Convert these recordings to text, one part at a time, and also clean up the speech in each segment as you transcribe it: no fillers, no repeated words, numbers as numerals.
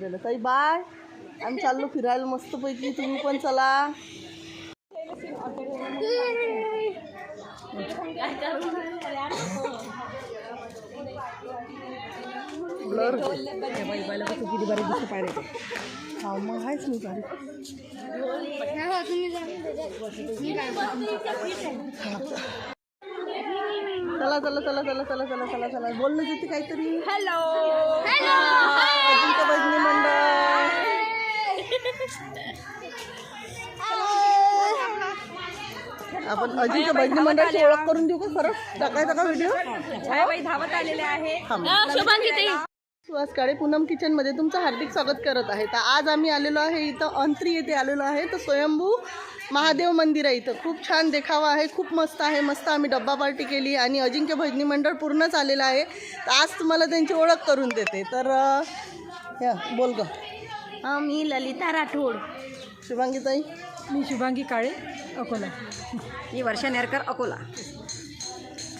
चला ताई बाय. आम्ही चाललो फिरायला मस्तपैकी, तुम्ही पण चला. ब्लर किती बारी दिसत पाहिजे. हा मग आहेच मी बारी. चला चला चला चला चला चला चला चला बोलणं तिथे काहीतरी. हॅलो अजिंक्य भजनी मंडळ. आपण अजिंक्य भजनी मंडळाची ओळख करून देऊ का? खरं टाकायचा का व्हिडिओ? छायाबाई धावत आलेले आहे. सुहास काळे पूनम किचन मध्ये तुमचं हार्दिक स्वागत करत आहे. तर आज आम्ही आलेलो आहे इथं अंत्री येथे आलेलो आहे. तर स्वयंभू महादेव मंदिर आहे इथं. खूप छान देखावा आहे, खूप मस्त आहे. मस्त आम्ही डब्बा पार्टी केली आणि अजिंक्य भजनी मंडळ पूर्णच आलेलं आहे. तर आज तुम्हाला त्यांची ओळख करून देते. तर बोल ग. मी ललिता राठोड. शुभांगी ताई. मी शुभांगी काळे अकोला. मी वर्षा नेरकर अकोला.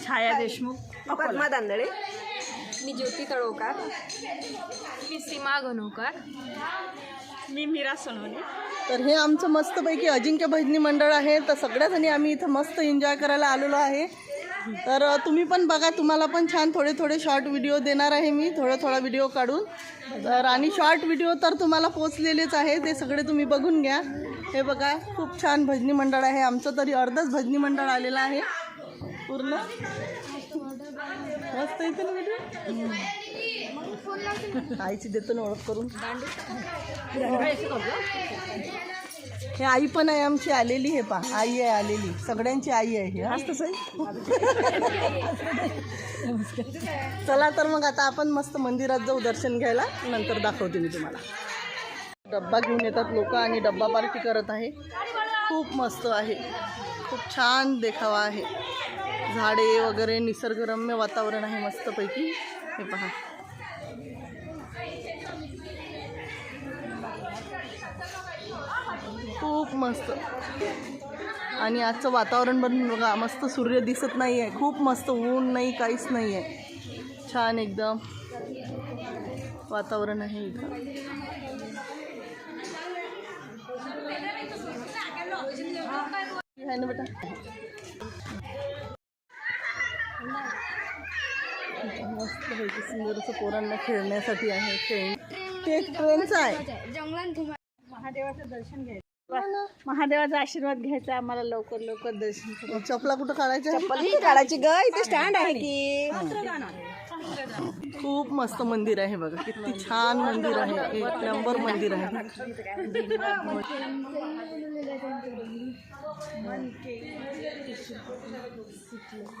छाया देशमुख पद्मा दांदळे. मी ज्योती तळोकार. मी सीमा गणोकर. मी मीरा सोनवणे. तर हे आमचं मस्तपैकी अजिंक्य भजनी मंडळ आहे. तर सगळ्याजणी आम्ही इथं मस्त एन्जॉय करायला आलेलो आहे. तर तुम्ही पण बघा, तुम्हाला पण छान थोडे थोडे शॉर्ट व्हिडिओ देणार आहे मी, थोडा व्हिडिओ काढून. तर आणि शॉर्ट व्हिडिओ तर तुम्हाला पोचलेलेच आहे, ते सगळे तुम्ही बघून घ्या. हे बघा खूप छान भजनी मंडळ आहे आमचं. तरी अर्धच भजनी मंडळ आलेलं आहे पूर्ण. मस्त येते ना व्हिडिओ. आईची देतो ना ओळख करून. हे आई पण आहे आमची आलेली. हे पा आई आहे आलेली, सगळ्यांची आई आहे हे. असतं सही. चला तर मग आता आपण मस्त मंदिरात जाऊ दर्शन घ्यायला, नंतर दाखवते मी तुम्हाला. डब्बा घेऊन येतात लोक आणि डब्बा पार्टी करत आहे. खूप मस्त आहे, खूप छान देखावा आहे. झाडे वगैरे, निसर्गरम्य वातावरण आहे मस्तपैकी. हे पहा खूप मस्त. आणि आजचं वातावरण पण बघा, मस्त. सूर्य दिसत नाही आहे, खूप मस्त. ऊन नाही, काहीच नाही आहे. छान एकदम वातावरण आहे इथं. आहे ना बेटा. मस्त पैकी सुंदर असं पोरांना खेळण्यासाठी आहे. ते ट्रेनचं आहे. महादेवाचं दर्शन घ्यायचं, महादेवाचा आशीर्वाद घ्यायचा आम्हाला. लवकर दर्शन. चपला कुठं काढायच्या? चप्पल काढायची ग, इथे स्टँड आहे की. खूप मस्त मंदिर आहे बघा, किती छान मंदिर आहे. एक नंबर मंदिर आहे.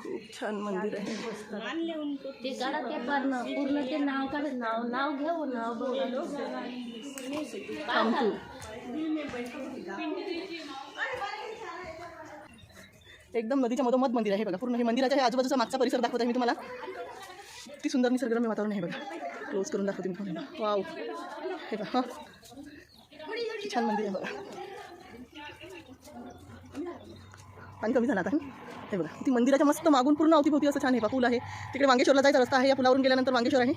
खूप छान मंदिर आहे. ते काढा, ते पूर्ण ते नाव काढ. नाव घेऊ. नाव थांबतो. एकदम नदीच्या मधोमध मंदिर आहे बघा पूर्ण. हे मंदिराच्या आजूबाजूचा मागचा परिसर दाखवत आहे मी तुम्हाला. किती सुंदर निसर्गरम्य वातावरण आहे बघा. क्लोज करून दाखवते मी तुम्हाला. वाव, हे बघा छान मंदिर आहे बघा. पाणी कमी झालं आता. हे बघा ती मंदिराच्या मस्त मागून पूर्ण अवतीभोवती असं छान आहे. पूल आहे तिकडे. वांगेश्वरला जायचा रस्ता आहे. या पुलावरून गेल्यानंतर वांगेश्वर आहे.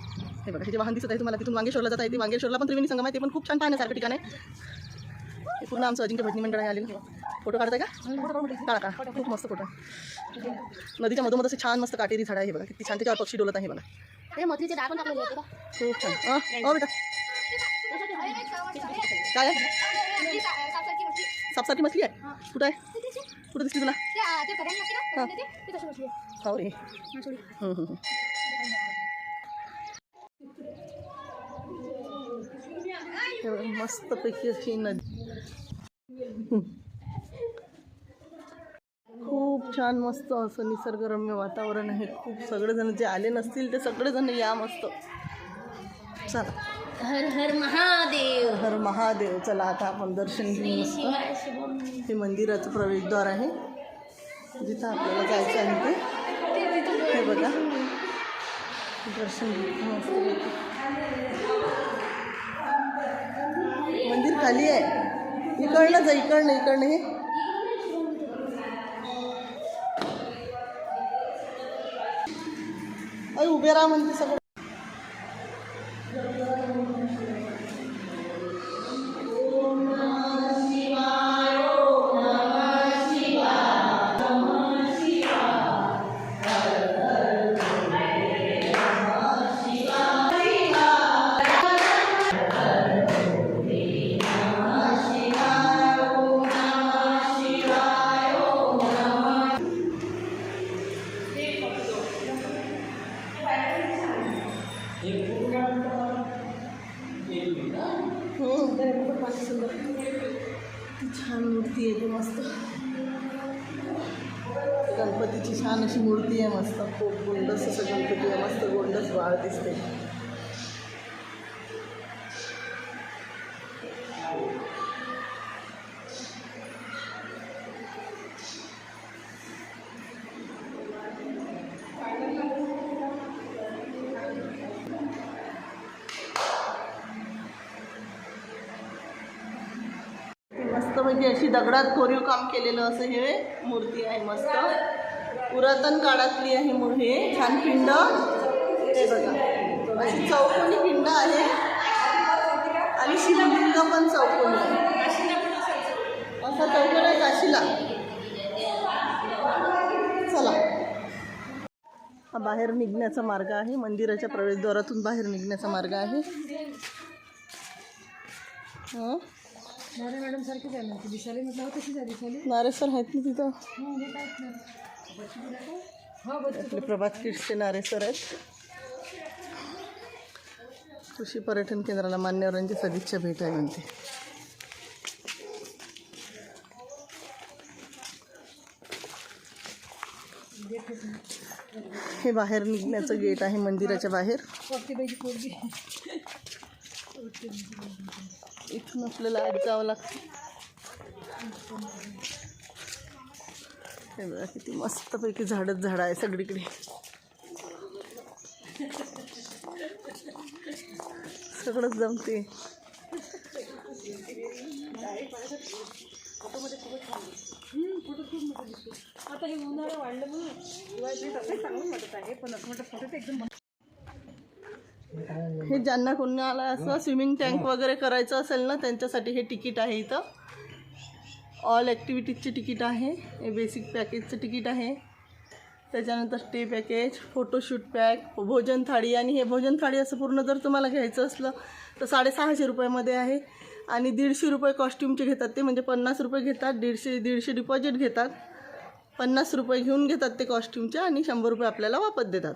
हे बघा हे जे वाहन दिसत आहे तुम्हाला, तिथून वांगेश्वरला जाता येते. वांगेश्वरला पण त्रिवेणी संगम आहे, ते पण खूप छान पाहण्यासारखं ठिकाण आहे. हे पूर्ण आमचं अजिंक्य भजनी मंडळ आहे आलेलं. फोटो काढताय का? काढा. खूप मस्त फोटो. नदीच्या मधोमध असे छान मस्त काटेरी झाड आहे बघा, किती छान. त्याच्यावर पक्षी डोलत आहे बघा. हे मथलीचे डाळ पण टाकलेले होते का? खूप छान. हो बेटा काय आहे? सापसारखी मछली आहे. कुठं आहे? कुठं दिसली तुला? हो रे. मस्तपैकी अशी नदी. खूप छान मस्त असं निसर्गरम्य वातावरण आहे. खूप सगळेजण जे आले नसतील ते सगळेजण या मस्त. चला. हर हर महादेव. हर महादेव. चला आता आपण दर्शन घेऊ मस्त. हे मंदिराचं प्रवेशद्वार आहे जिथं आपल्याला जायचं आहे ते. हे बघा दर्शन घेऊ मस्त. मंदिर खाली आहे. इकडनं जा, इकडनं हे. उभे राहा म्हणते सगळं. छान मूर्ती आहे ती मस्त. गणपतीची छान अशी मूर्ती आहे मस्त. खूप गोंडस असं गणपती आहे मस्त. गोंडस बाळ दिसते. मस्तपैकी अशी दगडात कोरीव काम केलेलं असं हे मूर्ती आहे मस्त. पुरातन काळातली आहे हे छान पिंड. हे बघा अशी चौकोनी पिंड आहे आणि शिवलिंग पण चौकोनी आहे. असा चौकोन आहे काशीला. चला, हा बाहेर निघण्याचा मार्ग आहे. मंदिराच्या प्रवेशद्वारातून बाहेर निघण्याचा मार्ग आहे. हां मॅडम सारखीच आहे ना दिसायला. म्हटलं तशीच आहे दिसायला. नारेश्वर आहेत ना तिथं. आपले प्रभात किड्सचे नारेश्वर आहेत. कृषी पर्यटन केंद्राला मान्यवरांची सदिच्छा भेट आहे म्हणते. हे बाहेर निघण्याचं गेट आहे मंदिराच्या बाहेर. इथून आपल्याला आत जावं लागतं. हे बघा किती मस्तपैकी झाडच झाडं आहे सगळीकडे. सगळंच जमते. आता हे उन्हाळा वाढलं म्हणून तसंही चांगलं वाटत आहे. पण असं म्हटलं फोटो एकदम हे ज्यांना कोणाला असं स्विमिंग टँक वगैरे करायचं असेल ना त्यांच्यासाठी हे तिकीट आहे. इथं ऑल ॲक्टिव्हिटीजचे तिकीट आहे. हे बेसिक पॅकेजचं तिकीट आहे. त्याच्यानंतर स्टे पॅकेज, फोटोशूट पॅक, भोजन थाळी. आणि हे भोजन थाळी असं पूर्ण जर तुम्हाला घ्यायचं असलं तर 650 रुपयामध्ये आहे. आणि 150 रुपये कॉस्ट्यूमचे घेतात ते. म्हणजे 50 रुपये घेतात. 150 डिपॉझिट घेतात. 50 रुपये घेऊन घेतात ते कॉस्ट्यूमचे आणि 100 रुपये आपल्याला वापस देतात.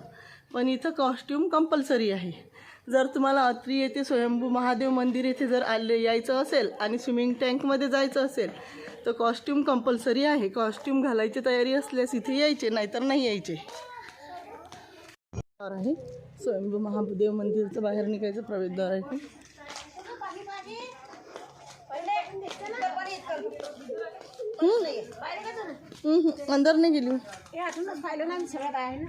पण इथं कॉस्ट्यूम कंपल्सरी आहे. जर तुम्हाला अत्री येथे स्वयंभू महादेव मंदिर येथे जर यायचं असेल आणि स्विमिंग टँकमध्ये जायचं असेल तर कॉस्ट्यूम कंपल्सरी आहे. कॉस्ट्यूम घालायची तयारी असल्यास इथे यायचे, नाहीतर नाही यायचे. आहे स्वयंभू महादेव मंदिरचं बाहेर निघायचं प्रवेशद्वार आहे. अंदर नाही गेली. पाहिलं ना सगळ्यात आहे ना.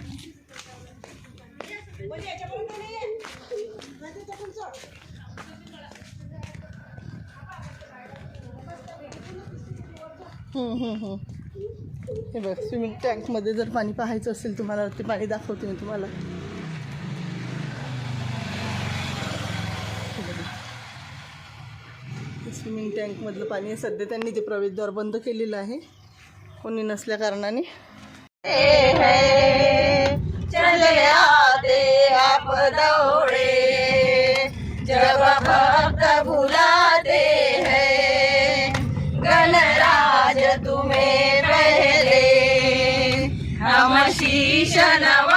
हे बघ स्विमिंग टँकमध्ये जर पाणी पाहायचं असेल तुम्हाला ते पाणी दाखवते मी तुम्हाला. स्विमिंग टँकमधलं पाणी आहे. सध्या त्यांनी ते प्रवेशद्वार बंद केलेलं आहे कोणी नसल्या कारणाने. चले आते आप दौड़े जब भक्त भुलाते हैं गणराज तुम्हें पहले हम शीश नवा